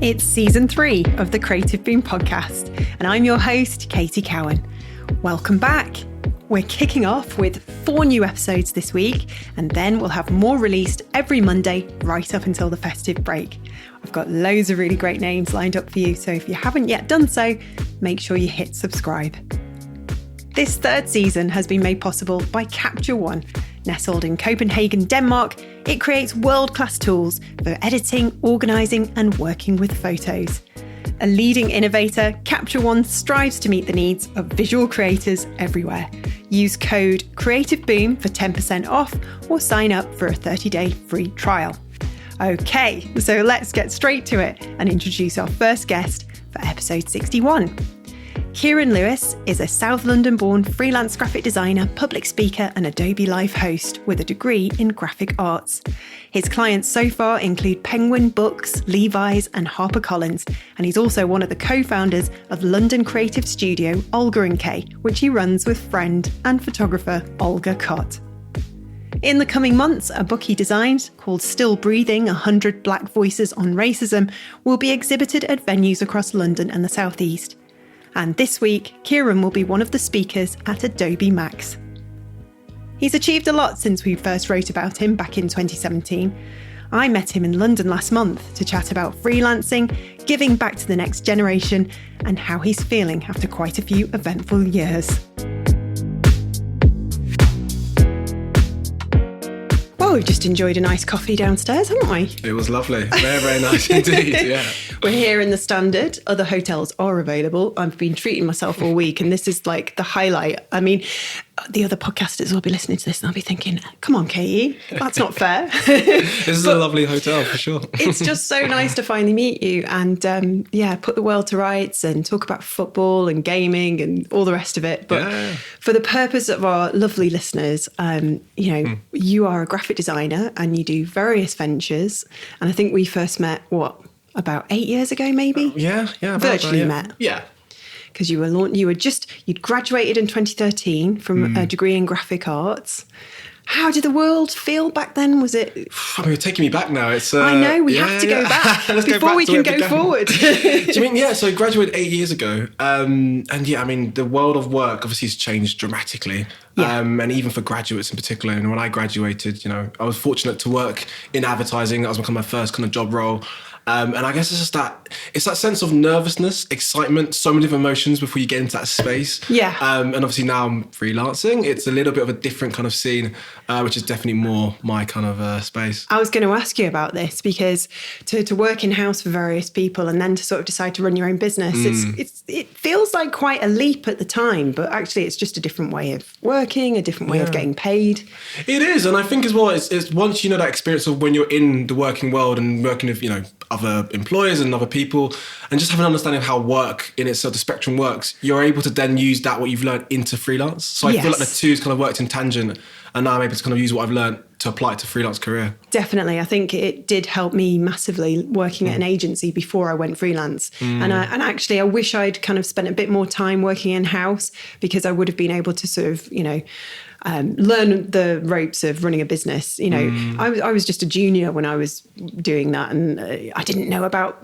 It's season 3 of the Creative Boom podcast, and I'm your host, Katie Cowan. Welcome back. We're kicking off with 4 new episodes this week, and then we'll have more released every Monday right up until the festive break. I've got loads of really great names lined up for you, so if you haven't yet done so, make sure you hit subscribe. This 3rd season has been made possible by Capture One. Nestled in Copenhagen, Denmark, it creates world-class tools for editing, organising and working with photos. A leading innovator, Capture One strives to meet the needs of visual creators everywhere. Use code CreativeBoom for 10% off or sign up for a 30-day free trial. Okay, so let's get straight to it and introduce our first guest for episode 61. Kieron Lewis is a South London-born freelance graphic designer, public speaker and Adobe Live host with a degree in graphic arts. His clients so far include Penguin Books, Levi's and HarperCollins, and he's also one of the co-founders of London creative studio Olga & Kay, which he runs with friend and photographer Olga Kott. In the coming months, a book he designed, called Still Breathing, 100 Black Voices on Racism, will be exhibited at venues across London and the South East. And this week, Kieron will be one of the speakers at Adobe Max. He's achieved a lot since we first wrote about him back in 2017. I met him in London last month to chat about freelancing, giving back to the next generation, and how he's feeling after quite a few eventful years. Well, we've just enjoyed a nice coffee downstairs, haven't we? It was lovely. Very, very nice indeed, yeah. We're here in the Standard. Other hotels are available. I've been treating myself all week, and this is like the highlight. I mean, the other podcasters will be listening to this and they'll be thinking, come on, Katie, that's not fair. This is a lovely hotel for sure. It's just so nice to finally meet you and put the world to rights and talk about football and gaming and all the rest of it. But for the purpose of our lovely listeners, you are a graphic designer and you do various ventures. And I think we first met, about 8 years ago, maybe? Virtually met. Yeah. Because you'd graduated in 2013 from a degree in graphic arts. How did the world feel back then? Was it? You're taking me back now. It's. I know we have to go back before we can go forward. Do you mean So I graduated 8 years ago, the world of work obviously has changed dramatically. Yeah. And even for graduates in particular. And when I graduated, I was fortunate to work in advertising. That was kind of my first kind of job role. And I guess it's that sense of nervousness, excitement, so many different emotions before you get into that space. Yeah. And obviously now I'm freelancing. It's a little bit of a different kind of scene, which is definitely more my kind of space. I was going to ask you about this because to work in-house for various people and then to sort of decide to run your own business, it feels like quite a leap at the time, but actually it's just a different way of working, a different way of getting paid. It is. And I think as well, it's once you know that experience of when you're in the working world and working with, other employers and other people, and just have an understanding of how work in its sort of spectrum works, you're able to then use that, what you've learned, into freelance. So I feel like the two's kind of worked in tangent, and now I'm able to kind of use what I've learned to apply it to freelance career. Definitely. I think it did help me massively working at an agency before I went freelance. And actually I wish I'd kind of spent a bit more time working in-house, because I would have been able to sort of, learn the ropes of running a business. I was just a junior when I was doing that, and I didn't know about,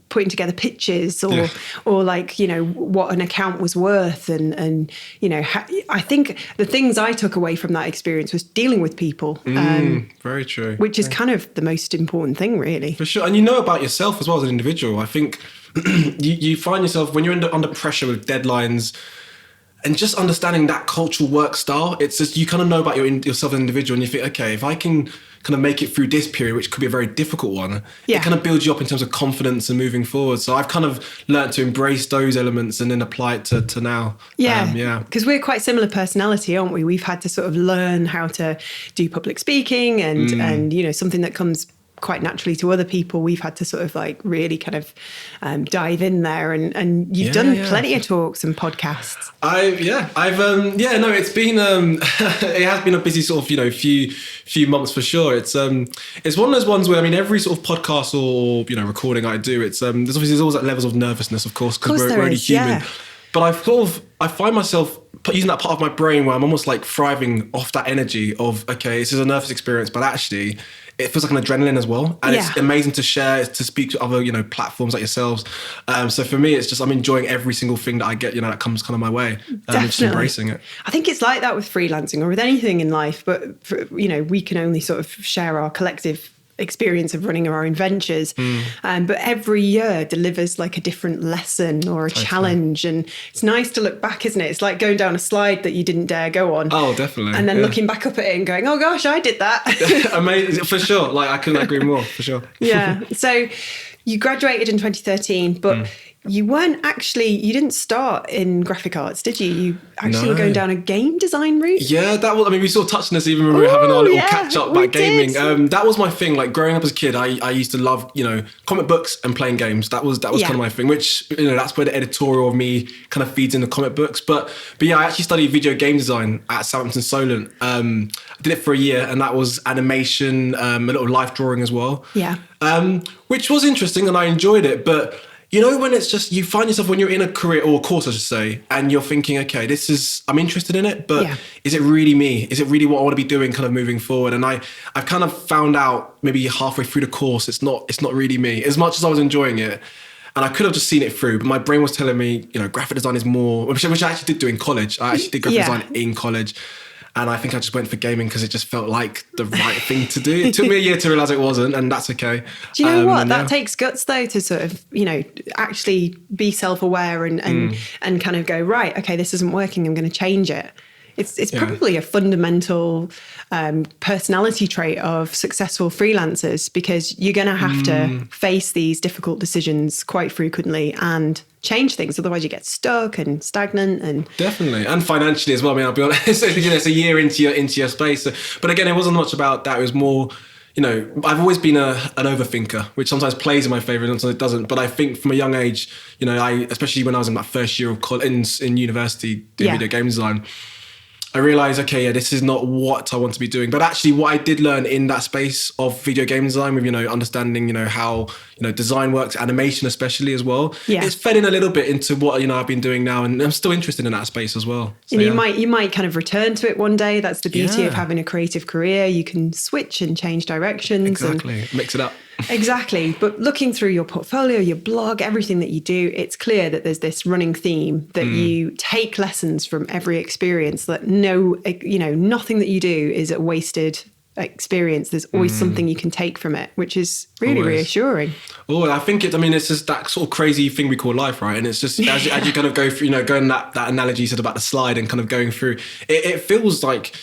putting together pitches or what an account was worth. And I think the things I took away from that experience was dealing with people. Very true. Which is kind of the most important thing, really. For sure. And about yourself as well as an individual. I think you find yourself, when you're under pressure with deadlines, and just understanding that cultural work style, it's just, you kind of know about yourself as an individual, and you think, okay, if I can kind of make it through this period, which could be a very difficult one, it kind of builds you up in terms of confidence and moving forward. So I've kind of learned to embrace those elements and then apply it to now. Yeah, because we're quite similar personality, aren't we? We've had to sort of learn how to do public speaking and something that comes quite naturally to other people. We've had to sort of like really kind of dive in there, and you've done plenty of talks and podcasts. It's been it has been a busy sort of few months for sure. It's one of those ones where every sort of podcast or recording I do, it's there's always that levels of nervousness, of course, because we're only human. Yeah. But I find myself using that part of my brain where I'm almost like thriving off that energy of, okay, this is a nervous experience, but actually it feels like an adrenaline as well. And Yeah. it's amazing to share, to speak to other, platforms like yourselves. So for me, it's just, I'm enjoying every single thing that I get, that comes kind of my way. Just embracing it. I think it's like that with freelancing or with anything in life, but we can only sort of share our collective experience of running our own ventures. But every year delivers like a different lesson or a challenge. And it's nice to look back, isn't it? It's like going down a slide that you didn't dare go on. Oh, definitely. And then looking back up at it and going, oh gosh, I did that. Amazing, for sure. Like, I couldn't agree more, for sure. Yeah. So you graduated in 2013, but you didn't start in graphic arts, did you? You actually were going down a game design route? Yeah, that was, we sort of touched on this even when we were having our little catch up about gaming. That was my thing. Like, growing up as a kid, I used to love, comic books and playing games. That was kind of my thing, which, that's where the editorial of me kind of feeds into comic books. But yeah, I actually studied video game design at Southampton Solent. I did it for a year, and that was animation, a little life drawing as well. Yeah. Which was interesting, and I enjoyed it. But when it's just, you find yourself when you're in a career or a course, I should say, and you're thinking, okay, I'm interested in it, but is it really me? Is it really what I want to be doing kind of moving forward? And I've kind of found out maybe halfway through the course, it's not really me, as much as I was enjoying it. And I could have just seen it through, but my brain was telling me, graphic design is more, which I actually did do in college. I actually did graphic design in college. And I think I just went for gaming because it just felt like the right thing to do. It took me a year to realise it wasn't, and that's okay. Do you know what? That takes guts, though, to sort of, actually be self-aware and kind of go, right, okay, this isn't working, I'm going to change it. It's probably a fundamental personality trait of successful freelancers, because you're going to have to face these difficult decisions quite frequently and change things. Otherwise you get stuck and stagnant. And definitely, and financially as well. I'll be honest, it's a year into your space. But again, it wasn't much about that. It was more, I've always been an overthinker, which sometimes plays in my favour and sometimes it doesn't. But I think from a young age, especially when I was in my first year of college in university doing video game design, I realised, okay, this is not what I want to be doing. But actually what I did learn in that space of video game design with, understanding, how, design works, animation especially as well. Yeah. It's fed in a little bit into what, I've been doing now, and I'm still interested in that space as well. So, and you might kind of return to it one day. That's the beauty of having a creative career. You can switch and change directions. Exactly. Mix it up. Exactly. But looking through your portfolio, your blog, everything that you do, it's clear that there's this running theme that you take lessons from every experience, that nothing that you do is a wasted experience. There's always something you can take from it, which is really reassuring. Oh, I think it's just that sort of crazy thing we call life, right? And it's just as you kind of go through, going that analogy you said about the slide and kind of going through, it feels like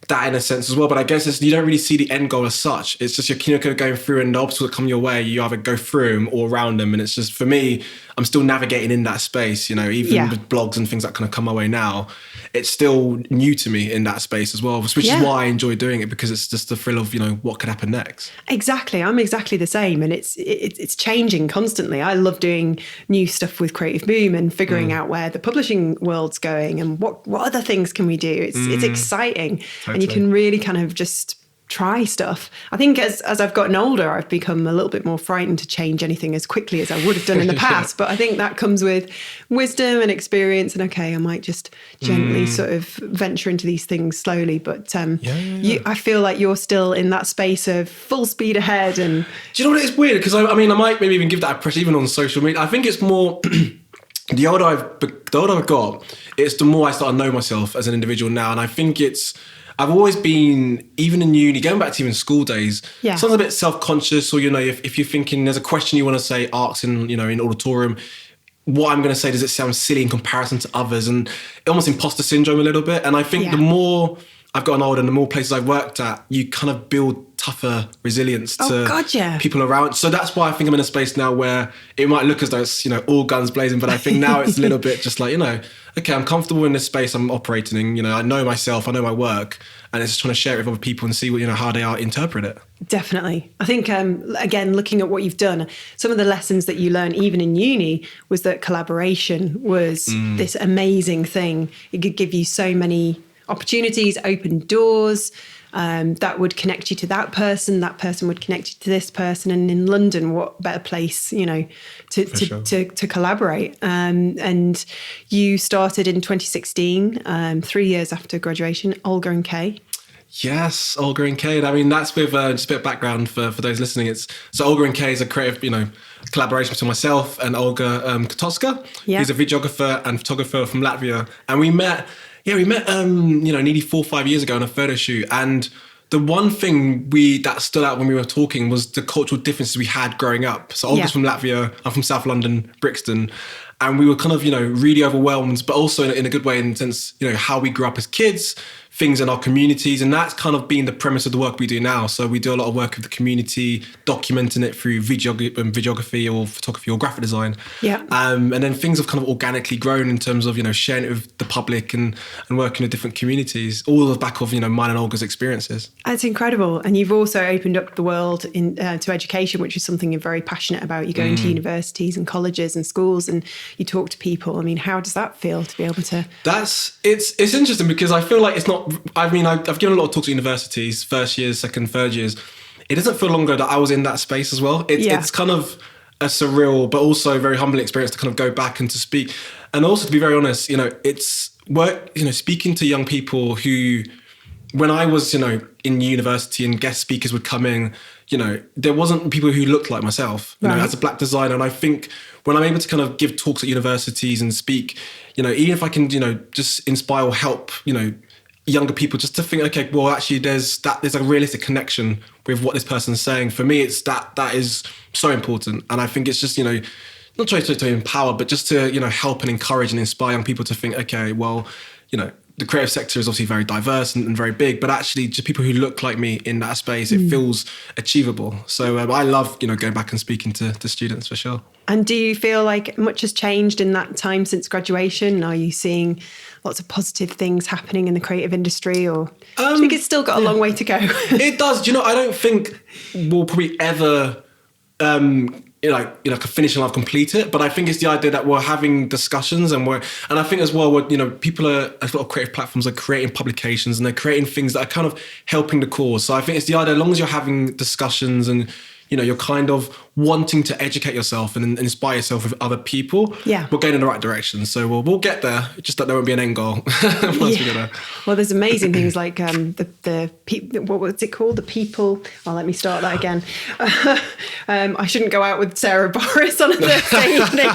that in a sense as well, but I guess you don't really see the end goal as such. It's just you're kind of going through, and the obstacles that come your way, you either go through them or around them. And it's just, for me, I'm still navigating in that space, even with blogs and things that kind of come my way now. It's still new to me in that space as well, which is why I enjoy doing it, because it's just the thrill of, what could happen next. Exactly. I'm exactly the same. And it's changing constantly. I love doing new stuff with Creative Boom and figuring out where the publishing world's going and what other things can we do. It's exciting. Totally. And you can really kind of just try stuff. I think as I've gotten older, I've become a little bit more frightened to change anything as quickly as I would have done in the past. But I think that comes with wisdom and experience. And okay, I might just gently sort of venture into these things slowly. But I feel like you're still in that space of full speed ahead. And do you know what? It's weird, because I might maybe even give that a press even on social media. I think it's more the older I've got, it's the more I start to know myself as an individual now. And I think I've always been, even in uni, going back to even school days, sometimes a bit self-conscious, or, if you're thinking there's a question you want to say, ask in auditorium, what I'm going to say, does it sound silly in comparison to others? And almost imposter syndrome a little bit. And I think the more I've gotten older and the more places I've worked at, you kind of build tougher resilience to people around. So that's why I think I'm in a space now where it might look as though it's, all guns blazing, but I think now it's a little bit just like, okay, I'm comfortable in this space I'm operating in, I know myself, I know my work, and it's just trying to share it with other people and see what, how they interpret it. Definitely. I think, again, looking at what you've done, some of the lessons that you learned even in uni was that collaboration was this amazing thing. It could give you so many opportunities, open doors, that would connect you to that person would connect you to this person. And in London, what better place, to collaborate. And you started in 2016, 3 years after graduation, Olga and Kay. Yes, Olga and Kay. I mean, that's with just a bit of background for those listening. So Olga and Kay is a creative, collaboration between myself and Olga Kotoska, who's a videographer and photographer from Latvia. And we met, nearly 4 or 5 years ago on a photo shoot. And the one thing that stood out when we were talking was the cultural differences we had growing up. So Olga's from Latvia, I'm from South London, Brixton. And we were kind of, really overwhelmed, but also in a good way in the sense, how we grew up as kids, things in our communities. And that's kind of been the premise of the work we do now. So we do a lot of work with the community, documenting it through videography or photography or graphic design. Yeah. And then things have kind of organically grown in terms of, sharing it with the public and working with different communities, all on the back of, mine and Olga's experiences. That's incredible. And you've also opened up the world to education, which is something you're very passionate about. You go into universities and colleges and schools and you talk to people. I mean, how does that feel to be able to? It's interesting because I feel like it's not, I've given a lot of talks to universities, first years, second, third years. It doesn't feel longer that I was in that space as well. It's kind of a surreal, but also very humbling experience to kind of go back and to speak. And also to be very honest, it's work, speaking to young people who, when I was, in university and guest speakers would come in, there wasn't people who looked like myself, as a black designer. And I think when I'm able to kind of give talks at universities and speak, even if I can, just inspire or help, younger people just to think, okay, well, actually there's a realistic connection with what this person's saying. For me, it's that is so important. And I think it's just, not trying to empower, but just to, help and encourage and inspire young people to think, okay, well, the creative sector is obviously very diverse and very big, but actually just people who look like me in that space, it feels achievable. So I love, going back and speaking to students for sure. And do you feel like much has changed in that time since graduation? Are you seeing lots of positive things happening in the creative industry, or do you think it's still got a long way to go? It does. I don't think we'll probably ever a finish and I've completed it. But I think it's the idea that we're having discussions and I think as well, people a lot of creative platforms are creating publications and they're creating things that are kind of helping the cause. So I think it's the idea, as long as you're having discussions and, you're kind of wanting to educate yourself and inspire yourself with other people, we're going in the right direction. So we'll get there. It's just that there won't be an end goal. Well, there's amazing things like what was it called? The people. Oh, let me start that again. I shouldn't go out with Sarah Boris on a Thursday evening.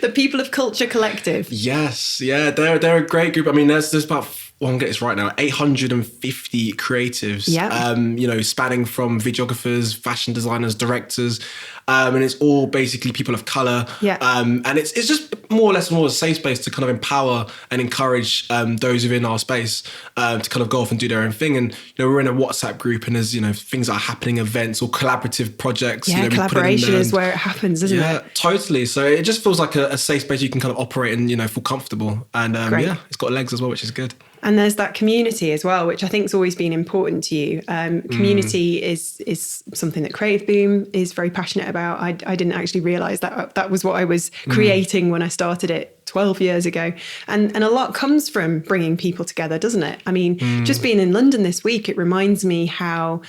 The People of Culture Collective. Yes, yeah, they're a great group. I mean, there's about, well, I'm getting this right now, 850 creatives, spanning from videographers, fashion designers, directors, and it's all basically people of colour. And it's just more or less a safe space to kind of empower and encourage those within our space to kind of go off and do their own thing. And, we're in a WhatsApp group and there's, things that are happening, events or collaborative projects. Yeah, collaboration is where it happens, isn't it? Yeah, totally. So it just feels like a safe space you can kind of operate and, feel comfortable. And it's got legs as well, which is good. And there's that community as well, which I think has always been important to you. Community is something that Creative Boom is very passionate about. I didn't actually realise that was what I was creating when I started it 12 years ago. And a lot comes from bringing people together, doesn't it? I mean, just being in London this week, it reminds me how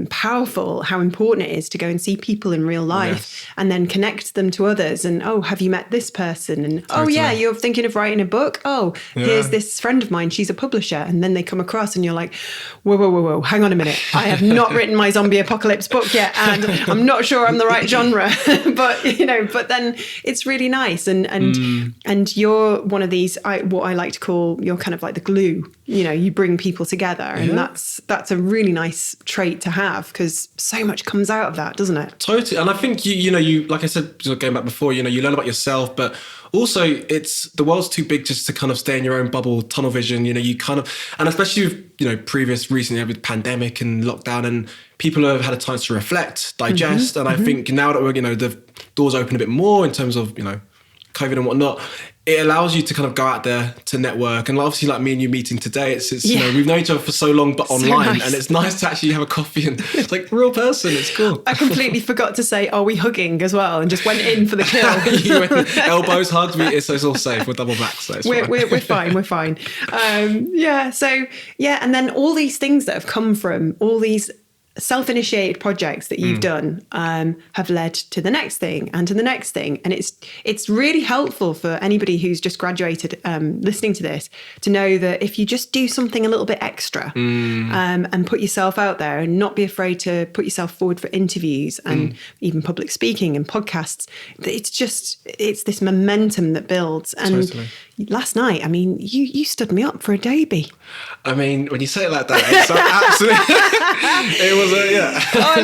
powerful, how important it is to go and see people in real life and then connect them to others. And, oh, have you met this person? And, oh, yeah, you're thinking of writing a book? Oh, here's this friend of mine. She's a publisher. And then they come across and you're like, whoa, hang on a minute. I have not written my zombie apocalypse book yet. And I'm not sure I'm the right genre. but then it's really nice. And you're one of these, what I like to call, you're kind of like the glue. You bring people together. And that's a really nice trait to have, because so much comes out of that, doesn't it? Totally. And I think you like I said, going back before, you learn about yourself, but also it's the world's too big just to kind of stay in your own bubble, tunnel vision. You kind of, and especially with recently with pandemic and lockdown, and people have had a time to reflect, digest. And I think now that we're the doors open a bit more in terms of COVID and whatnot, it allows you to kind of go out there to network. And obviously, like me and you meeting today, it's we've known each other for so long, but online, nice. And it's nice to actually have a coffee and it's like a real person. It's cool. I completely forgot to say, are we hugging as well? And just went in for the kill. Elbows, hugs, it's all safe. We're double back, so we're fine. We're fine. And then all these things that have come from all these self-initiated projects that you've done have led to the next thing and to the next thing. And it's really helpful for anybody who's just graduated listening to this to know that if you just do something a little bit extra and put yourself out there and not be afraid to put yourself forward for interviews and even public speaking and podcasts, it's this momentum that builds. And Totally. Last night, I mean, you stood me up for Adobe. I mean, when you say it like that, it's so absolutely, it was Oh,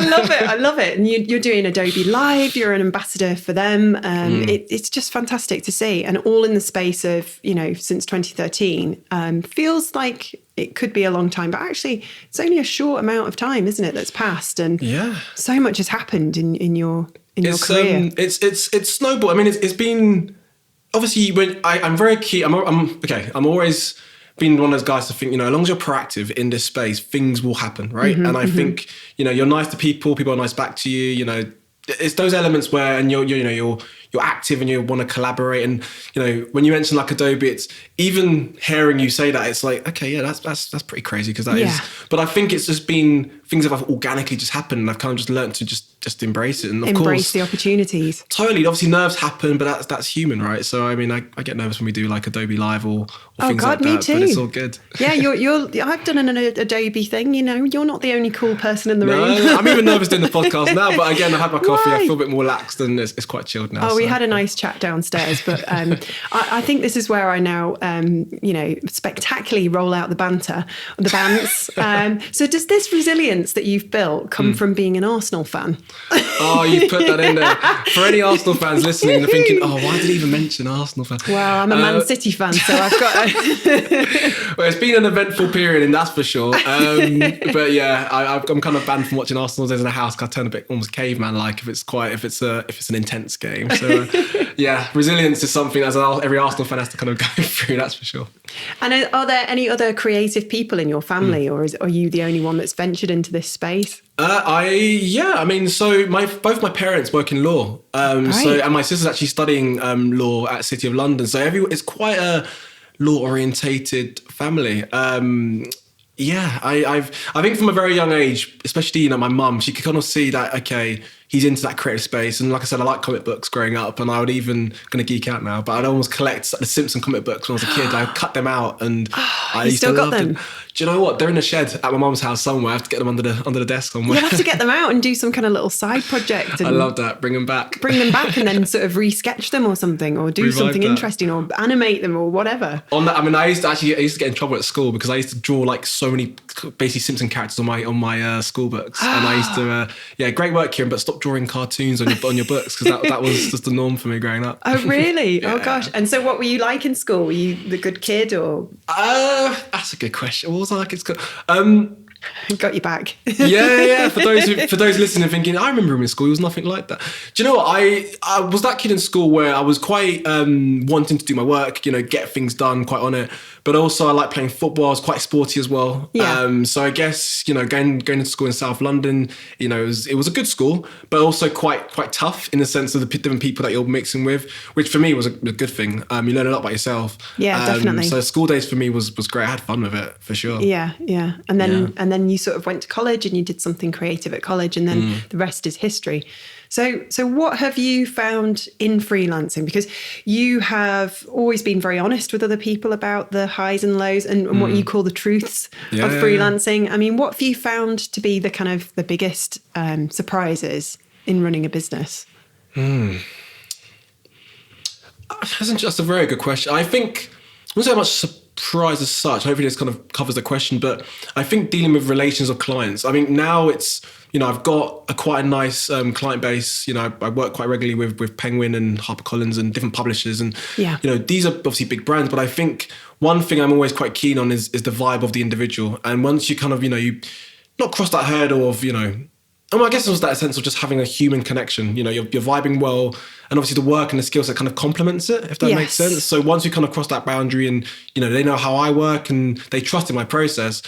I love it. And you're doing Adobe Live, you're an ambassador for them. It's just fantastic to see. And all in the space of, since 2013, feels like it could be a long time, but actually it's only a short amount of time, isn't it, that's passed? And so much has happened in your career. It's snowballed. I mean, it's been, obviously, when I'm very keen. I'm always been one of those guys to think, as long as you're proactive in this space, things will happen, right? And I think, you're nice to people are nice back to you. It's those elements where, and you're active and you want to collaborate. And when you mention like Adobe, it's even hearing you say that, it's like, okay, yeah, that's pretty crazy, because that is. But I think it's just been things that have organically just happened, and I've kind of just learned to just embrace it. And of embrace course, the opportunities. Totally. Obviously, nerves happen, but that's human, right? So I mean, I get nervous when we do like Adobe Live or things like that. Me too. But it's all good. Yeah, I've done an Adobe thing. You're not the only cool person in the room. I'm even nervous doing the podcast now. But again, I had my coffee. I feel a bit more laxed, and it's quite chilled now. We had a nice chat downstairs, but I think this is where I now, spectacularly roll out the banter, the bants. So does this resilience that you've built come from being an Arsenal fan? Oh, you put that in there. For any Arsenal fans listening, they're thinking, oh, why did he even mention Arsenal fans? Well, I'm a Man City fan, so I've got Well, it's been an eventful period, and that's for sure. But yeah, I'm kind of banned from watching Arsenal in a house, because I turn a bit almost caveman-like if it's an intense game. So yeah, resilience is something as every Arsenal fan has to kind of go through, that's for sure. And are there any other creative people in your family, or are you the only one that's ventured into this space? So both my parents work in law, and my sister's actually studying law at City of London. So it's quite a law orientated family. I think from a very young age, especially my mum, she could kind of see that, okay, he's into that creative space. And like I said, I like comic books growing up, and I would even, going to geek out now, but I'd almost collect the Simpson comic books when I was a kid. I would cut them out, and I used to love them. Do you know what? They're in a shed at my mum's house somewhere. I have to get them under the desk somewhere. You'll have to get them out and do some kind of little side project. And I love that. Bring them back. And then sort of re-sketch them or something, or do something interesting, or animate them, or whatever. On that, I mean, I used to get in trouble at school because I used to draw like so many basically Simpson characters on my school books, and I used to great work, Kieron, but stop drawing cartoons on your books, because that was just the norm for me growing up. Oh really? Yeah. Oh gosh. And so what were you like in school? Were you the good kid, or? That's a good question. What was I like in school? Got you back. Yeah. For those listening, thinking, I remember him in school. He was nothing like that. Do you know what? I was that kid in school where I was quite wanting to do my work, get things done, quite on it. But also I like playing football. I was quite sporty as well. Yeah. So I guess, going to school in South London, it was a good school, but also quite tough in the sense of the different people that you're mixing with, which for me was a good thing. You learn a lot about yourself. Yeah, definitely. So school days for me was great. I had fun with it, for sure. Yeah. And then you sort of went to college and you did something creative at college, and then the rest is history. So what have you found in freelancing? Because you have always been very honest with other people about the highs and lows and what you call the truths of freelancing. Yeah. I mean, what have you found to be the kind of the biggest surprises in running a business? That's a very good question. I think I wouldn't say much surprise as such. Hopefully this kind of covers the question, but I think dealing with relations of clients. I mean, now it's, I've got quite a nice client base. I work quite regularly with Penguin and HarperCollins and different publishers. And, these are obviously big brands, but I think one thing I'm always quite keen on is the vibe of the individual. And once you kind of, you not cross that hurdle of, I guess it was that sense of just having a human connection. You're vibing well, and obviously the work and the skill set kind of complements it, if that makes sense. So once you kind of cross that boundary and, they know how I work and they trust in my process,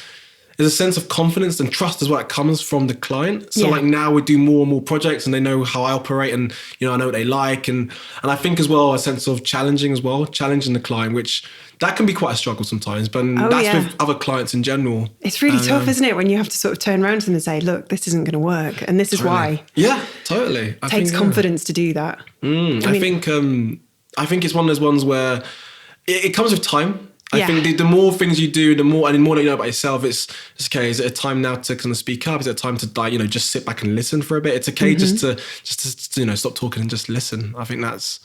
there's a sense of confidence and trust as well that comes from the client. So like now we do more and more projects, and they know how I operate, and, I know what they like. And I think as well, a sense of challenging the client, which that can be quite a struggle sometimes, but that's with other clients in general. It's really tough, isn't it, when you have to sort of turn around to them and say, look, this isn't going to work, and this is why. Yeah, totally. It takes confidence to do that. I think it's one of those ones where it comes with time. I think the more things you do, the more that you know about yourself, it's okay. Is it a time now to kind of speak up? Is it a time to just sit back and listen for a bit? It's okay just to stop talking and just listen. I think that's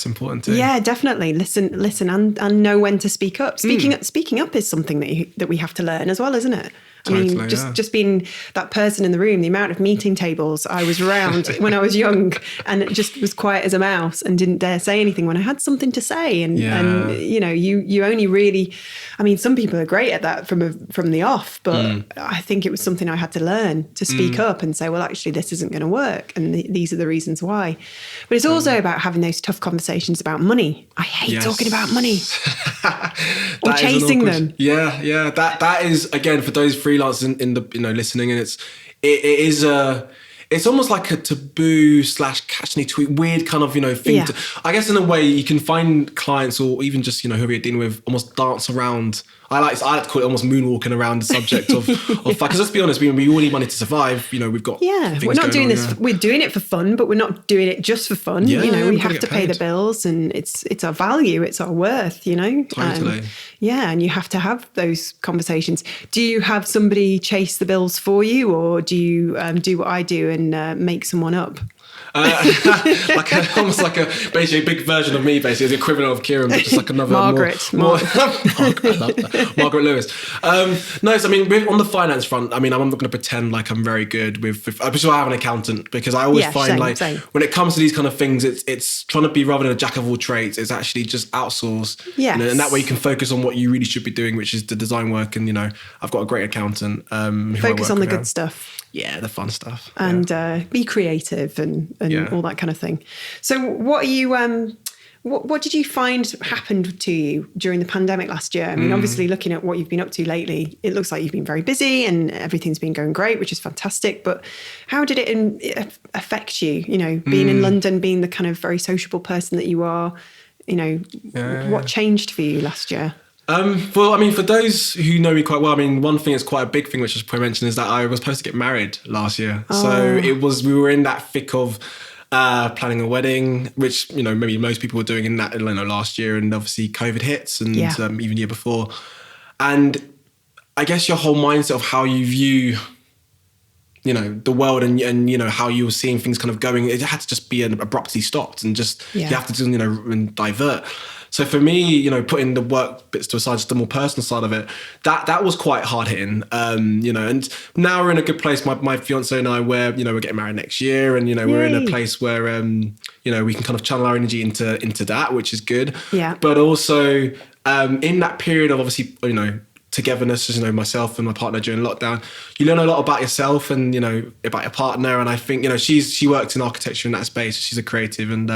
important too. Yeah, definitely. Listen and know when to speak up. Speaking up is something that we have to learn as well, isn't it? Totally, I mean, just being that person in the room, the amount of meeting tables I was around when I was young, and it just was quiet as a mouse and didn't dare say anything when I had something to say. And you only really, I mean, some people are great at that from the off, but I think it was something I had to learn to speak up and say, well, actually, this isn't going to work, and these are the reasons why. But it's also about having those tough conversations about money. I hate talking about money or chasing them. Yeah. That is, again, for those freelancers in the listening, and it's almost like a taboo / catch-22 weird kind of thing. I guess in a way you can find clients or even just who you're dealing with almost dance around. I like to call it almost moonwalking around the subject of because let's be honest, we all need money to survive. We've got we're not doing this. We're doing it for fun, but we're not doing it just for fun. We have to pay the bills, and it's our value, it's our worth. Totally. And you have to have those conversations. Do you have somebody chase the bills for you, or do you do what I do and make someone up? Almost like basically a big version of me, basically, the equivalent of Kieron, but just like another Margaret. Margaret, I love that. Margaret Lewis. On the finance front, I mean, I'm not going to pretend like I'm very good with I have an accountant, because I always find same. When it comes to these kind of things, it's trying to be rather than a jack of all trades, it's actually just outsource. Yes. And that way you can focus on what you really should be doing, which is the design work. And I've got a great accountant. Focus on the good stuff. Yeah, the fun stuff. And be creative and all that kind of thing. So what are you... What did you find happened to you during the pandemic last year? I mean, obviously, looking at what you've been up to lately, it looks like you've been very busy and everything's been going great, which is fantastic. But how did it affect you? Being in London, being the kind of very sociable person that you are, what changed for you last year? Well, I mean, for those who know me quite well, I mean, one thing that's quite a big thing, which I should probably mention, is that I was supposed to get married last year. Oh. So we were in that thick of planning a wedding, which, maybe most people were doing in that, last year, and obviously COVID hits and even year before. And I guess your whole mindset of how you view, the world and how you were seeing things kind of going, it had to just be abruptly stopped and just, you have to, and divert. So for me, putting the work bits to aside, just the more personal side of it, that was quite hard hitting, and now we're in a good place. My fiance and I, where, we're getting married next year, and, we're in a place where, we can kind of channel our energy into that, which is good. Yeah. But also, in that period of obviously, togetherness, as myself and my partner during lockdown, you learn a lot about yourself and about your partner. And I think she works in architecture in that space. She's a creative, and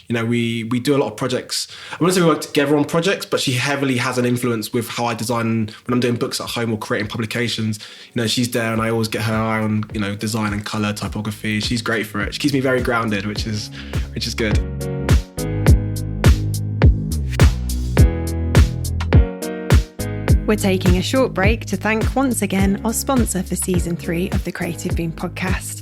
we do a lot of projects. I wouldn't say we work together on projects, but she heavily has an influence with how I design when I'm doing books at home or creating publications. She's there, and I always get her eye on design and color, typography. She's great for it. She keeps me very grounded, which is good. We're taking a short break to thank once again our sponsor for season 3 of the Creative Boom podcast.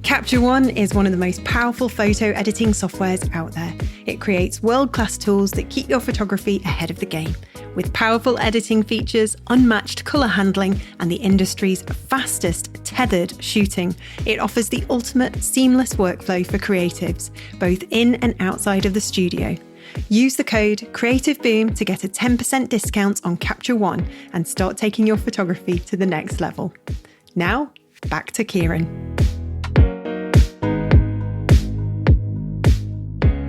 Capture One is one of the most powerful photo editing softwares out there. It creates world-class tools that keep your photography ahead of the game. With powerful editing features, unmatched colour handling, and the industry's fastest tethered shooting, it offers the ultimate seamless workflow for creatives, both in and outside of the studio. Use the code CreativeBoom to get a 10% discount on Capture One and start taking your photography to the next level. Now, back to Kieron.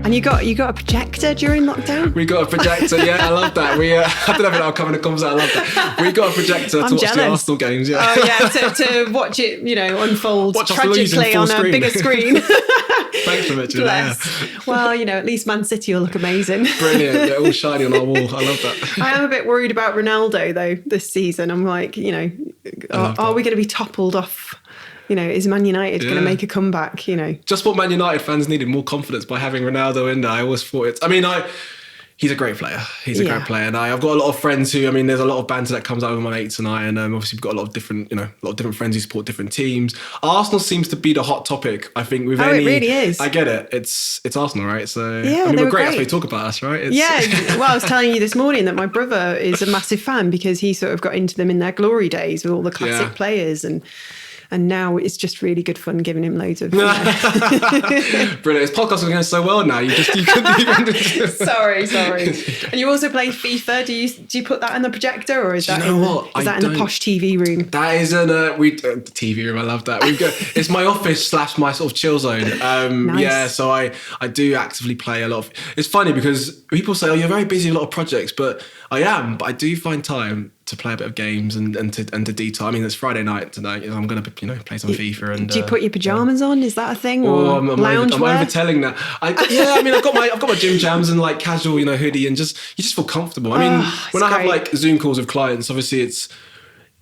And you got a projector during lockdown? We got a projector, yeah, I love that. I don't know if that'll come in the comments, I love that. We got a projector to watch the Arsenal games, yeah. Oh yeah, to watch it, unfold tragically on a bigger screen. Thanks for mentioning that. Well, at least Man City will look amazing. Brilliant, yeah, all shiny on our wall. I love that. I am a bit worried about Ronaldo though this season. I'm like, are we going to be toppled off? Is Man United going to make a comeback? Just what Man United fans needed, more confidence by having Ronaldo in there. I always thought He's a great player. He's a great player. And I've got a lot of friends who, I mean, there's a lot of banter that comes out with my mates and I, and obviously we've got a lot of different, a lot of different friends who support different teams. Arsenal seems to be the hot topic, I think, with any... it really is. I get it. It's Arsenal, right? So, yeah, I mean, we're great. great. That's why you talk about us, right? Well, I was telling you this morning that my brother is a massive fan because he sort of got into them in their glory days with all the classic players, and now it's just really good fun giving him loads of... Brilliant. His podcast is going so well now. You couldn't even... Sorry. And you also play FIFA. Do you put that in the projector, or is that in the posh TV room? That is in the TV room. I love that. It's my office / my sort of chill zone. Nice. Yeah, so I do actively play a lot of... It's funny because people say, oh, you're very busy with a lot of projects, but I am. But I do find time to play a bit of games and to detail. I mean, it's Friday night tonight. I'm going to play some FIFA. And do you put your pajamas on? Is that a thing? Or I'm overtelling that. I mean, I've got my gym jams and like casual, hoodie, and you just feel comfortable. I mean, when I have like Zoom calls with clients, obviously it's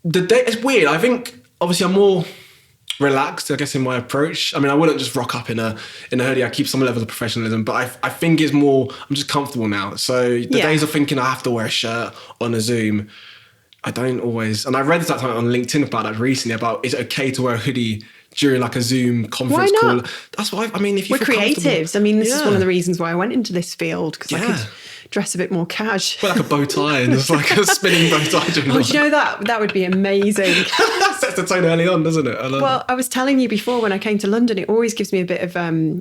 weird. I think obviously I'm more relaxed, I guess, in my approach. I mean, I wouldn't just rock up in a hoodie. I keep some level of professionalism, but I think it's more, I'm just comfortable now. So the days of thinking I have to wear a shirt on a Zoom, I don't always. And I read that on LinkedIn about that recently, about is it okay to wear a hoodie during like a Zoom conference call? That's why, I mean, if you We're creatives. I mean, this is one of the reasons why I went into this field, because I could dress a bit more cash. Well, like a bow tie, and it's like a spinning bow tie. Would you know that would be amazing. Sets the tone early on, doesn't it? I was telling you before, when I came to London, it always gives me a bit of,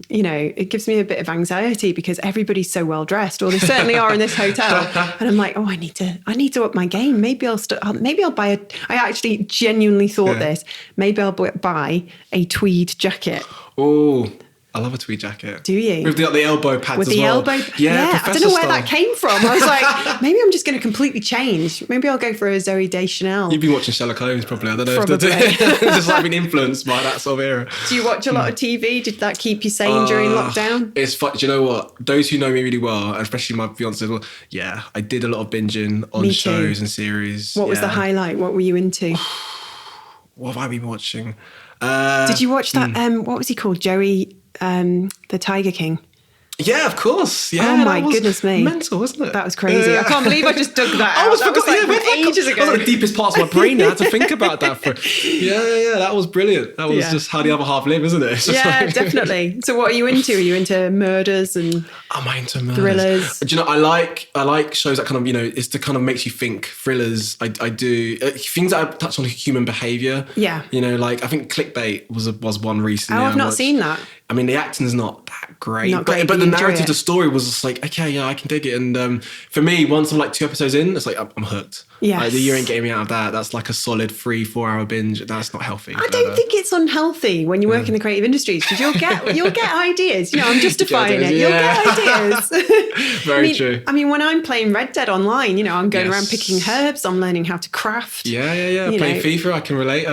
it gives me a bit of anxiety because everybody's so well dressed, or they certainly are in this hotel. And I'm like, I need to up my game. Maybe I'll buy I actually genuinely thought this. Maybe I'll buy a tweed jacket. Oh, I love a tweed jacket. Do you? With the elbow pads with as the well. Elbow, yeah. I don't know where that came from. I was like, maybe I'm just going to completely change. Maybe I'll go for a Zoe Deschanel. You've been watching Sherlock Holmes probably. I don't know probably. if just like been influenced by that sort of era. Do you watch a lot of TV? Did that keep you sane during lockdown? It's fun. Do you know what? Those who know me really well, especially my fiance, I did a lot of binging on shows and series. What was the highlight? What were you into? What have I been watching? Did you watch that? What was he called? Joey, the Tiger King. Yeah, of course. Yeah. Oh my goodness me. Mental, wasn't it? That was crazy. I can't believe I just dug that out. That was like ages ago. That was the deepest parts of my brain now. I had to think about that for. Yeah. That was brilliant. That was just how the other half live, isn't it? Yeah, definitely. So what are you into? Are you into murders and am I into murders? Thrillers? Do you know, I like shows that kind of, it's to kind of makes you think. Thrillers, I do. Things that touch on human behaviour. Yeah. Like I think Clickbait was one recently. Oh, I've not seen that. I mean, the acting's not that great. Not great, but the narrative, the story was just like, okay, yeah, I can dig it. And for me, once I'm like 2 episodes in, it's like, I'm hooked. Yes. Like, you ain't getting me out of that. That's like a solid 3-4 hour binge. That's not healthy. I don't think it's unhealthy when you work in the creative industries, because you'll get ideas. I'm justifying it. You'll get ideas. Very true. I mean, when I'm playing Red Dead online, I'm going around picking herbs. I'm learning how to craft. Yeah. Playing FIFA, I can relate.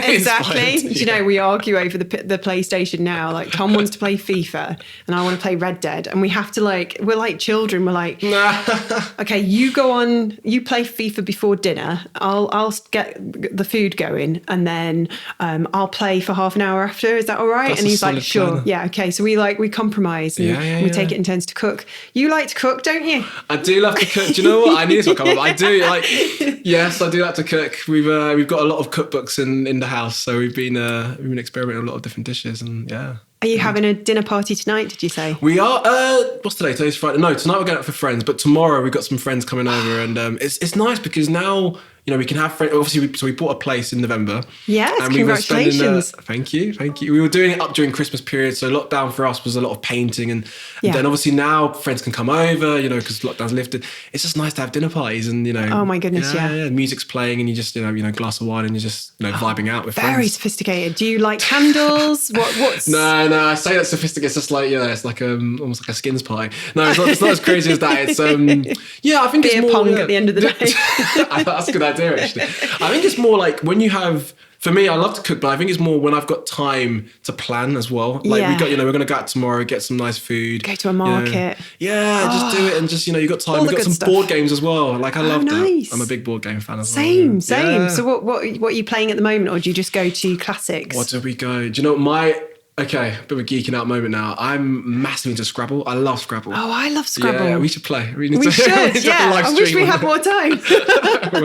Exactly. We argue over the PlayStation now. Like Tom wants to play FIFA and I want to play Red Dead, and we have to we're like children. We're like, okay, you go on, you play FIFA before dinner. I'll get the food going, and then I'll play for half an hour after. Is that all right? That's and he's like, sure. Plan. Yeah, okay. So we compromise and we take it in turns to cook. You like to cook, don't you? I do love to cook. Do you know what? I need to come up. I do yes, I do like to cook. We've got a lot of cookbooks in the house, so we've been experimenting with a lot of different dishes, and yeah. Are you having a dinner party tonight, did you say? We are. What's today? Today's Friday. No, tonight we're going out for friends, but tomorrow we've got some friends coming over, and it's nice because now, we can have friends. Obviously, so we bought a place in November. Yes, and congratulations. Thank you. We were doing it up during Christmas period, so lockdown for us was a lot of painting, and then obviously now friends can come over, because lockdown's lifted. It's just nice to have dinner parties, and Oh my goodness, yeah. Music's playing, and you just glass of wine, and you're just vibing out with friends. Very sophisticated. Do you like candles? What's? No. I say that's sophisticated. It's just like it's like almost like a skins party. No, it's not as crazy as that. It's I think beer it's more pong at the end of the day. That's a good idea, actually. I think it's more like when you have. For me, I love to cook, but I think it's more when I've got time to plan as well. Like we got, we're going to go out tomorrow, get some nice food. Go to a market. Just do it, and just you got time. We've got some board games as well. Like I love that. I'm a big board game fan as well. Same. Yeah. So what are you playing at the moment, or do you just go to classics? What do we go? Do you know Okay, bit of a geeking out moment now. I'm massive into Scrabble. I love Scrabble. Oh, I love Scrabble. Yeah, we should play. We should, yeah. I wish we had more time.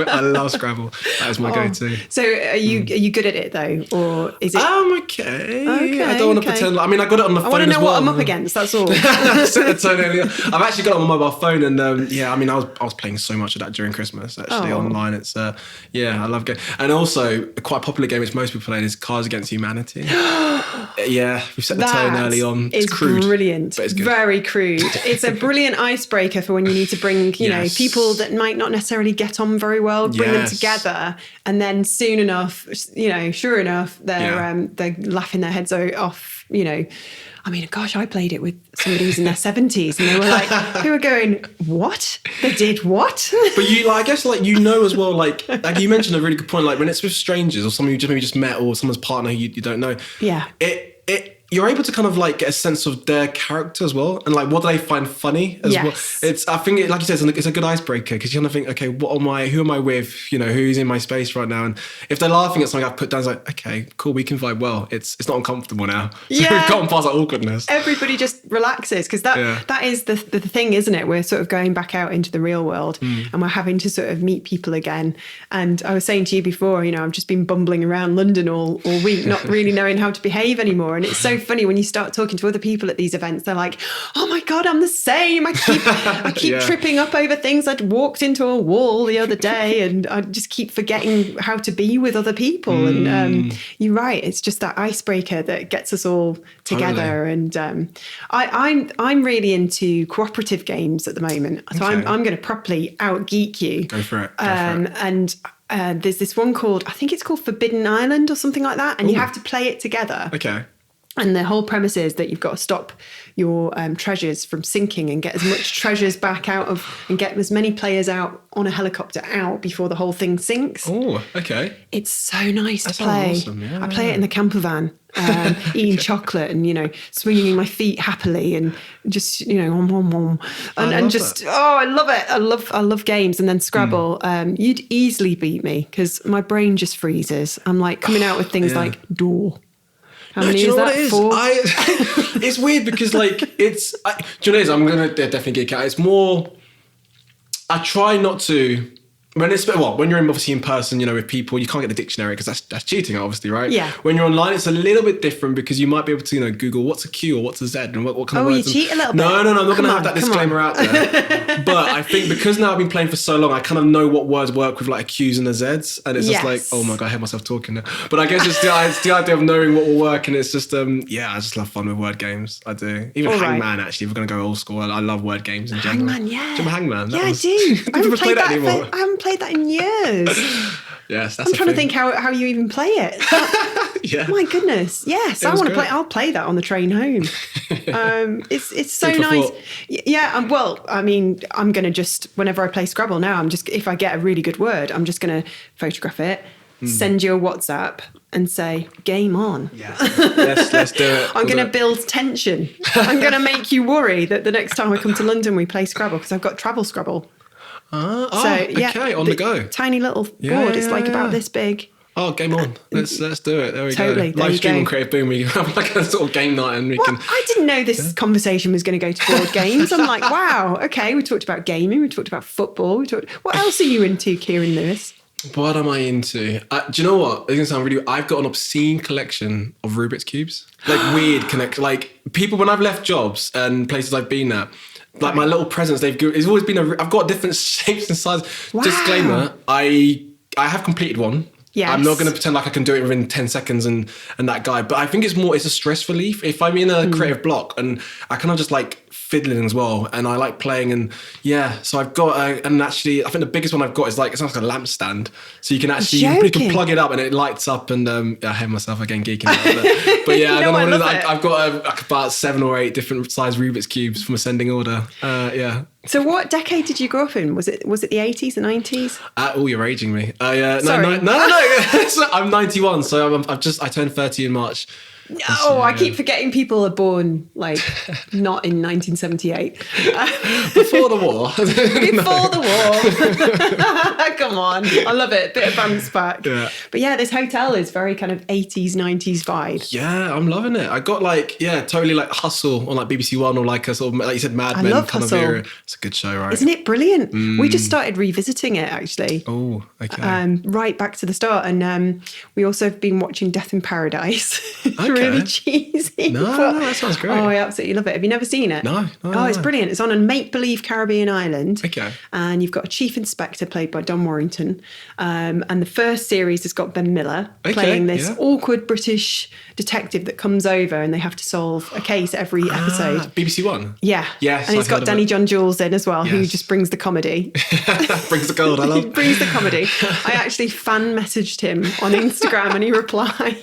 I love Scrabble. That is my go-to. So are you good at it though? Or is it... I'm okay. I don't want to pretend like... I mean, I got it on the phone as well. I want to know what I'm up against, that's all. Set the tone earlier. I've actually got it on my mobile phone and I mean, I was playing so much of that during Christmas actually online. It's, I love games. And also, a quite popular game which most people play is Cards Against Humanity. Yeah, we've set the tone early on. It's crude. Brilliant. But it's good. Very crude. It's a brilliant icebreaker for when you need to bring, you know, people that might not necessarily get on very well, bring them together. And then soon enough, you know, sure enough, they're laughing their heads off, you know. I mean, gosh, I played it with somebody who's in their 70s and they were like, they were going, what? They did what? But you, like, I guess, like, you know as well, like you mentioned a really good point, like when it's with strangers or someone you just maybe just met or someone's partner who you don't know. Yeah. You're able to kind of like get a sense of their character as well, and like what do they find funny as well. I think, like you said, it's a good icebreaker because you kind of think, okay, who am I with? You know, who's in my space right now? And if they're laughing at something I've put down, it's like, okay, cool, we can vibe well. It's not uncomfortable now. So we've gotten past that awkwardness. Everybody just relaxes because that is the thing, isn't it? We're sort of going back out into the real world and we're having to sort of meet people again. And I was saying to you before, you know, I've just been bumbling around London all week, not really knowing how to behave anymore. And it's so funny when you start talking to other people at these events, they're like, oh my God, I'm the same. I keep tripping up over things. I'd walked into a wall the other day and I just keep forgetting how to be with other people. And you're right. It's just that icebreaker that gets us all together. Totally. And I'm really into cooperative games at the moment. So I'm going to properly out geek you. Go for it. And there's this one called, I think it's called Forbidden Island or something like that. And you have to play it together. Okay. And the whole premise is that you've got to stop your treasures from sinking and get as much treasures back out of, and get as many players out on a helicopter out before the whole thing sinks. Oh, okay. It's so nice to play. Awesome. Yeah, I play it in the camper van, eating chocolate and, you know, swinging my feet happily and just, you know, and just, I love it. I love games. And then Scrabble, you'd easily beat me because my brain just freezes. I'm like coming out with things like door. How many is that? 4? It's weird because like do you know what it is? I'm gonna definitely geek out. It's more, I try not to. When you're obviously in person, you know, with people, you can't get the dictionary because that's cheating, obviously, right? Yeah. When you're online, it's a little bit different because you might be able to, you know, Google what's a Q or what's a Z and what kind of words. Oh, you cheat a little bit? No, I'm not going to have that disclaimer out there. But I think because now I've been playing for so long, I kind of know what words work with like a Q's and a Z's, and it's just like, oh my God, I hear myself talking now. But I guess it's the idea of knowing what will work, and it's just, I just love fun with word games. I do. Even Hangman, actually, if we're going to go old school, I love word games in general. Hangman, yeah. Do you remember Hangman? I do. I haven't played that in years. Yes, that's I'm trying to think how you even play it. My goodness. Yes, I want to play. I'll play that on the train home. It's so nice. Yeah. Well, I mean, I'm going to just, whenever I play Scrabble now, if I get a really good word, I'm just going to photograph it, send you a WhatsApp and say, game on. Yeah. Let's do it. I'm going to build tension. I'm going to make you worry that the next time I come to London, we play Scrabble because I've got travel Scrabble. Okay, on the go. Tiny little board. It's like about this big. Oh, game on. Let's do it. There we go. Live stream on Creative Boom. We have like a sort of game night and we can... I didn't know this conversation was going to go to board games. I'm like, wow, okay, we talked about gaming, we talked about football, what else are you into, Kieron Lewis? What am I into? Do you know what? It's going to sound really... I've got an obscene collection of Rubik's Cubes. Like weird connect. Like people, when I've left jobs and places I've been at, like my little presents it's always been I've got different shapes and sizes. Wow. Disclaimer, I have completed one. Yes. I'm not going to pretend like I can do it within 10 seconds and that guy, but I think it's a stress relief. If I'm in a creative block and I kind of just like fiddling as well and I like playing and so I've got and actually I think the biggest one I've got is like it's like a lamp stand, so you can actually you can plug it up and it lights up and I hate myself again geeking out but yeah I don't know what it is. I've got like about 7 or 8 different size Rubik's Cubes from ascending order. So what decade did you grow up in? Was it the 80s, the 90s? You're aging me. Sorry. No. I'm 91, so I turned 30 in March. No, I keep forgetting people are born like not in 1978. Before the war. Before the war. Come on. I love it. Bit of bounce back. Yeah. But yeah, this hotel is very kind of 80s, 90s vibe. Yeah, I'm loving it. I got totally like Hustle on like BBC One or like a sort of, like you said, Mad Men kind Hustle. of era. It's a good show, right? Isn't it brilliant? We just started revisiting it actually. Oh, okay. Right back to the start. And we also have been watching Death in Paradise. Okay. Really cheesy. No, that sounds great. Oh, I absolutely love it. Have you never seen it? No. It's brilliant. It's on a make-believe Caribbean island. Okay. And you've got a chief inspector played by Don Warrington. And the first series has got Ben Miller playing this awkward British detective that comes over and they have to solve a case every episode. BBC One? Yeah. Yes. And he's got Danny John Jules in as well, who Yes. just brings the comedy. Brings the gold, I love. He brings the comedy. I actually fan messaged him on Instagram and he replied.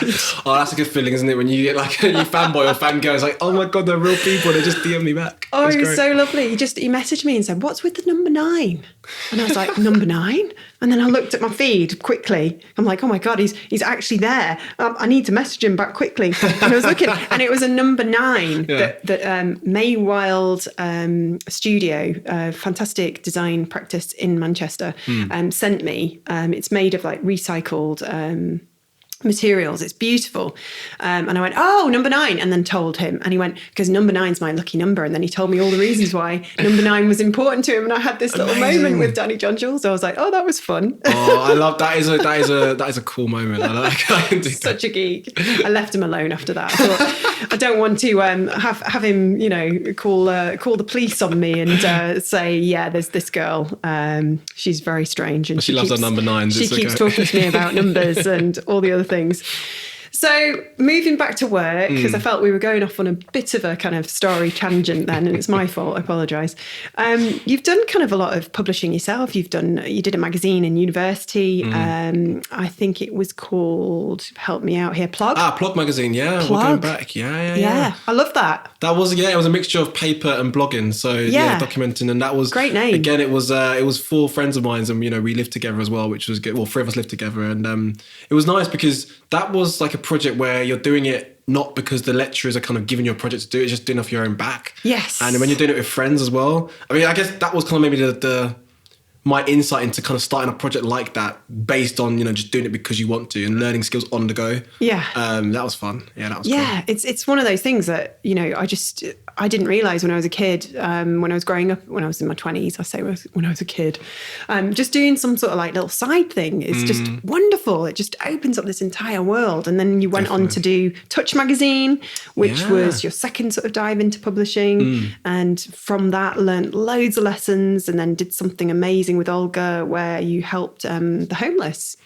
Oh, that's a good feeling, isn't it? When you get like you fanboy or fangirl, it's like, oh my God, they're real people. They just DM me back. Oh, It's he was great. so lovely. He messaged me and said, "What's with the number 9?" And I was like, "Number 9?" And then I looked at my feed quickly. I'm like, "Oh my God, he's actually there. I need to message him back quickly." And I was looking, and it was a number 9 that May Wild Studio, fantastic design practice in Manchester, sent me. It's made of like recycled materials. It's beautiful. And I went, "Oh, number 9," and then told him. And he went, "Because number 9's my lucky number." And then he told me all the reasons why number 9 was important to him. And I had this little moment with Danny John Jules. I was like, "Oh, that was fun." Oh, I love that. That is a cool moment. I can do Such a geek. I left him alone after that. I thought, I don't want to have him, call the police on me and say, "Yeah, there's this girl. She's very strange and she loves her number 9s. She keeps talking to me about numbers and all the other things." So moving back to work, because I felt we were going off on a bit of a kind of story tangent then, and it's my fault, I apologise. You've done kind of a lot of publishing yourself. You did a magazine in university. I think it was called, help me out here, Plug. Plug magazine, yeah. Plug. We're going back. Yeah. I love that. That was, it was a mixture of paper and blogging. So documenting, and that was great name. Again, it was 4 friends of mine, and we lived together as well, which was good. Well, 3 of us lived together, and it was nice because that was like a project where you're doing it not because the lecturers are kind of giving you a project to do, it's just doing off your own back. Yes. And when you're doing it with friends as well, I mean, I guess that was kind of maybe my insight into kind of starting a project like that based on, just doing it because you want to and learning skills on the go. Yeah. That was fun. Yeah, that was cool. Yeah, it's one of those things that, I didn't realise when I was a kid, when I was growing up, when I was in my 20s, I say when I was a kid, just doing some sort of like little side thing is just wonderful. It just opens up this entire world. And then you went on to do Touch Magazine, which was your second sort of dive into publishing. And from that learned loads of lessons and then did something amazing with Olga where you helped the homeless.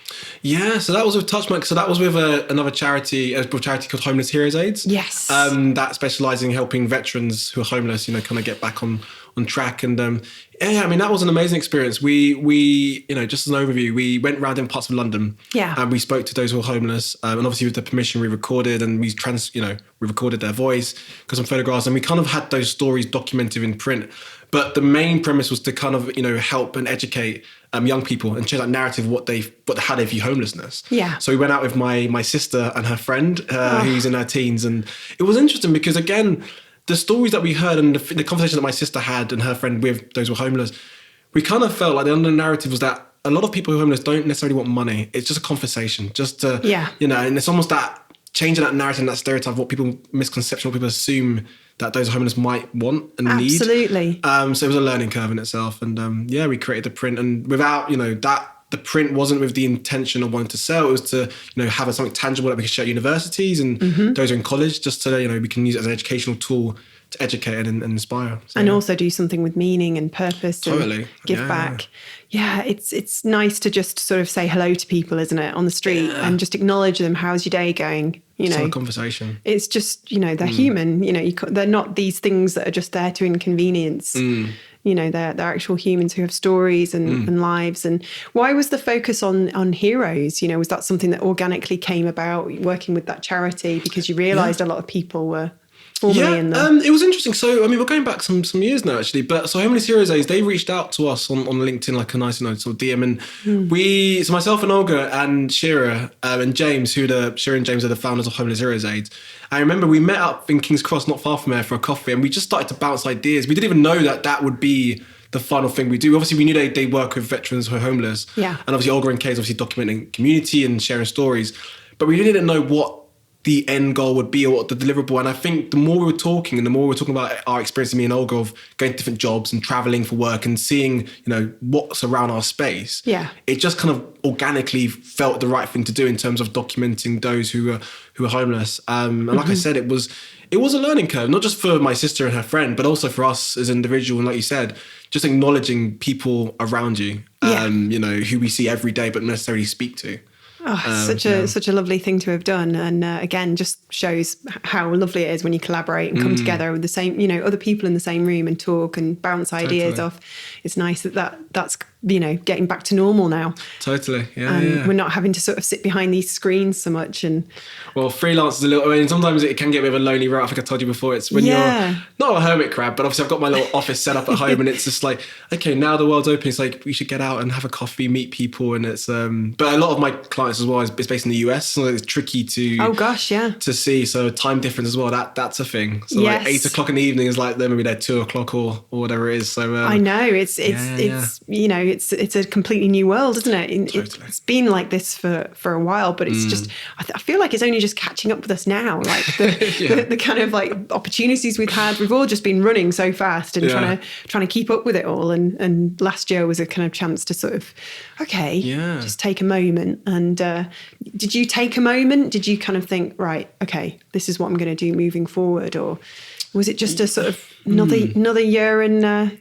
Yeah, so that was with Touch Max. So that was with another charity, a charity called Homeless Heroes Aids. Yes. That specialises in helping veterans who are homeless, kind of get back on track. And I mean, that was an amazing experience. We just as an overview, we went around in parts of London. Yeah. And we spoke to those who are homeless. And obviously with the permission, we recorded and we recorded their voice, got some photographs, and we kind of had those stories documented in print. But the main premise was to kind of, help and educate young people and change that narrative of how they view homelessness. Yeah. So we went out with my sister and her friend, who's in her teens, and it was interesting because again, the stories that we heard and the conversation that my sister had and her friend with those who were homeless, we kind of felt like the underlying narrative was that a lot of people who are homeless don't necessarily want money. It's just a conversation, just to, and it's almost that changing that narrative and that stereotype of misconception, what people assume that those homeless might want and need. Absolutely. So it was a learning curve in itself. And we created the print, and without, the print wasn't with the intention of wanting to sell. It was to, have something tangible that we could share at universities and those who are in college, just so that, we can use it as an educational tool to educate and inspire. So, and also do something with meaning and purpose and give back. Yeah, it's nice to just sort of say hello to people, isn't it, on the street and just acknowledge them. How's your day going? It's a conversation. It's just, they're human. They're not these things that are just there to inconvenience. They're actual humans who have stories and lives. And why was the focus on heroes? Was that something that organically came about working with that charity because you realised a lot of people were formally in the... It was interesting. So, I mean, we're going back some years now, actually. But so Homeless Heroes Days, they reached out to us on LinkedIn, like a nice, sort of DM. And so myself and Olga and Shira and James, Shira and James are the founders of Homeless Heroes Aid. I remember we met up in King's Cross, not far from there, for a coffee, and we just started to bounce ideas. We didn't even know that would be the final thing we do. Obviously, we knew they work with veterans who are homeless. Yeah. And obviously, Olga and Kay is obviously documenting community and sharing stories. But we really didn't know what the end goal would be or what the deliverable. And I think the more we were talking and the more we were talking about our experience, me and Olga, of going to different jobs and traveling for work and seeing, what's around our space. Yeah. It just kind of organically felt the right thing to do in terms of documenting those who are homeless. And like I said, it was a learning curve, not just for my sister and her friend, but also for us as an individual. And like you said, just acknowledging people around you, who we see every day, but not necessarily speak to. Oh, such a lovely thing to have done. And again, just shows how lovely it is when you collaborate and come together with the same, other people in the same room and talk and bounce ideas off. It's nice that's getting back to normal now. Totally. We're not having to sort of sit behind these screens so much. And well, freelance is sometimes it can get a bit of a lonely route. I think I told you before. It's when you're not a hermit crab, but obviously I've got my little office set up at home, and it's just like, okay, now the world's open. It's like we should get out and have a coffee, meet people, and it's but a lot of my clients as well is based in the US, so it's tricky to to see. So time difference as well. That's a thing. So like 8 o'clock in the evening is like maybe they're 2 o'clock or whatever it is. So I know it's it's a completely new world, isn't it? Totally. It's been like this for a while, but it's just I feel like it's only just catching up with us now. Like the kind of like opportunities we've had, we've all just been running so fast and trying to keep up with it all. And last year was a kind of chance to sort of just take a moment. And did you take a moment? Did you kind of think, right, okay, this is what I'm going to do moving forward, or was it just a sort of another year in?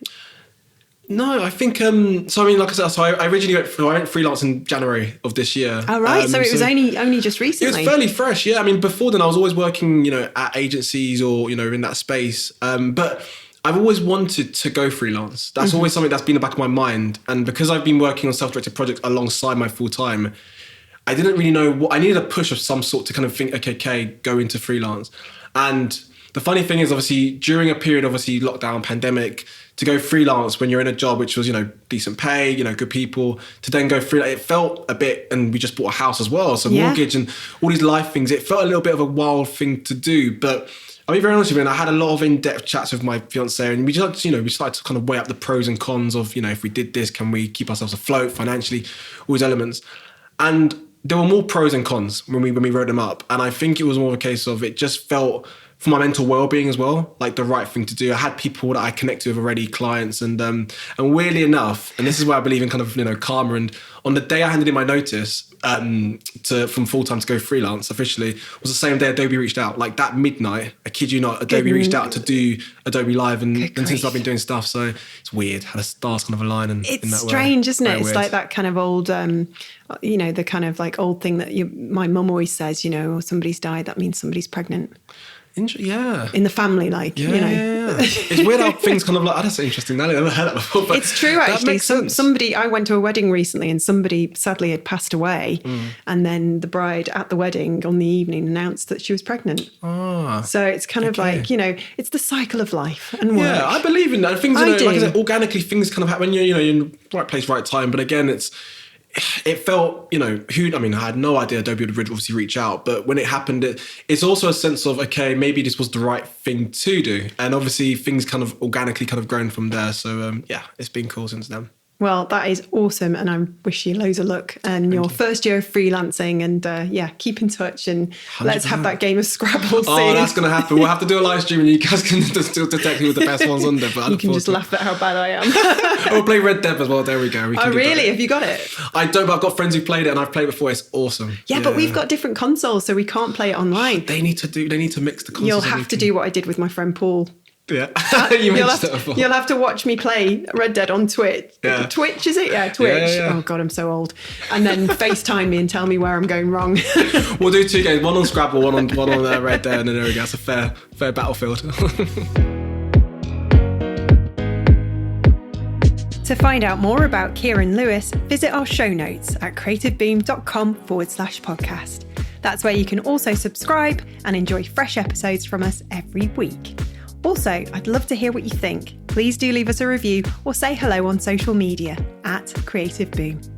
No, I think, so I mean, like I said, I originally went freelance in January of this year. Oh, right. So it was only just recently. It was fairly fresh. Yeah. I mean, before then I was always working, at agencies or, in that space. But I've always wanted to go freelance. That's always something that's been in the back of my mind. And because I've been working on self-directed projects alongside my full time, I didn't really know what I needed, a push of some sort to kind of think, okay, go into freelance. And the funny thing is, obviously, during a period, obviously, lockdown, pandemic, to go freelance when you're in a job which was, decent pay, good people, to then go freelance, it felt a bit, and we just bought a house as well, so mortgage and all these life things, it felt a little bit of a wild thing to do. But I'll be very honest with you, and I had a lot of in-depth chats with my fiancée, and we just, we started to kind of weigh up the pros and cons of, if we did this, can we keep ourselves afloat financially, all these elements. And there were more pros and cons when we wrote them up. And I think it was more of a case of, it just felt, for my mental well-being as well, like the right thing to do. I had people that I connected with already, clients, and weirdly enough, and this is where I believe in kind of, karma, and on the day I handed in my notice from full-time to go freelance officially, was the same day Adobe reached out. Like that midnight, I kid you not, Adobe reached out to do Adobe Live, and since I've been doing stuff, so it's weird how the stars kind of align in that way. It's strange, isn't it? Very it's weird. Like that kind of old, the kind of like old thing that my mum always says, somebody's died, that means somebody's pregnant. In the family, like, Yeah. It's weird how things kind of like, that's interesting. I never heard that before. But it's true, actually. Somebody, I went to a wedding recently and somebody sadly had passed away. And then the bride at the wedding on the evening announced that she was pregnant. So it's kind of like, it's the cycle of life and work. Yeah, I believe in that. Things, like I said, organically things kind of happen when you're in the right place, right time. But again, it felt, I had no idea Adobe would obviously reach out, but when it happened, it's also a sense of, okay, maybe this was the right thing to do. And obviously things kind of organically kind of grown from there. So it's been cool since then. Well, that is awesome. And I wish you loads of luck and your first year of freelancing, and keep in touch, and 100%. Let's have that game of Scrabble soon. Oh, that's going to happen. We'll have to do a live stream and you guys can still detect who the best ones on there. But you can just laugh at how bad I am. We'll play Red Dead as well. There we go. Oh, really? Have you got it? I don't, but I've got friends who played it and I've played it before. It's awesome. Yeah, but we've got different consoles, so we can't play it online. They need to mix the consoles. You'll have to do what I did with my friend Paul. Yeah, you'll have to watch me play Red Dead on Twitch. Yeah. Twitch, is it? Yeah, Twitch. Yeah. Oh God, I'm so old. And then FaceTime me and tell me where I'm going wrong. We'll do 2 games, one on Scrabble, one on Red Dead, and then there we go. It's a fair battlefield. To find out more about Kieron Lewis, visit our show notes at creativeboom.com/podcast. That's where you can also subscribe and enjoy fresh episodes from us every week. Also, I'd love to hear what you think. Please do leave us a review or say hello on social media @CreativeBoom.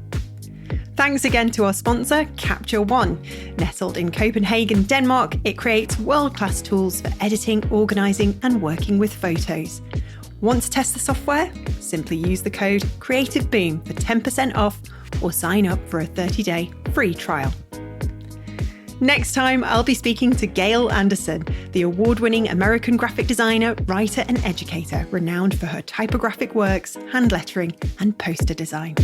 Thanks again to our sponsor, Capture One. Nestled in Copenhagen, Denmark, it creates world-class tools for editing, organising and working with photos. Want to test the software? Simply use the code CreativeBoom for 10% off or sign up for a 30-day free trial. Next time, I'll be speaking to Gail Anderson, the award-winning American graphic designer, writer and educator renowned for her typographic works, hand lettering and poster design.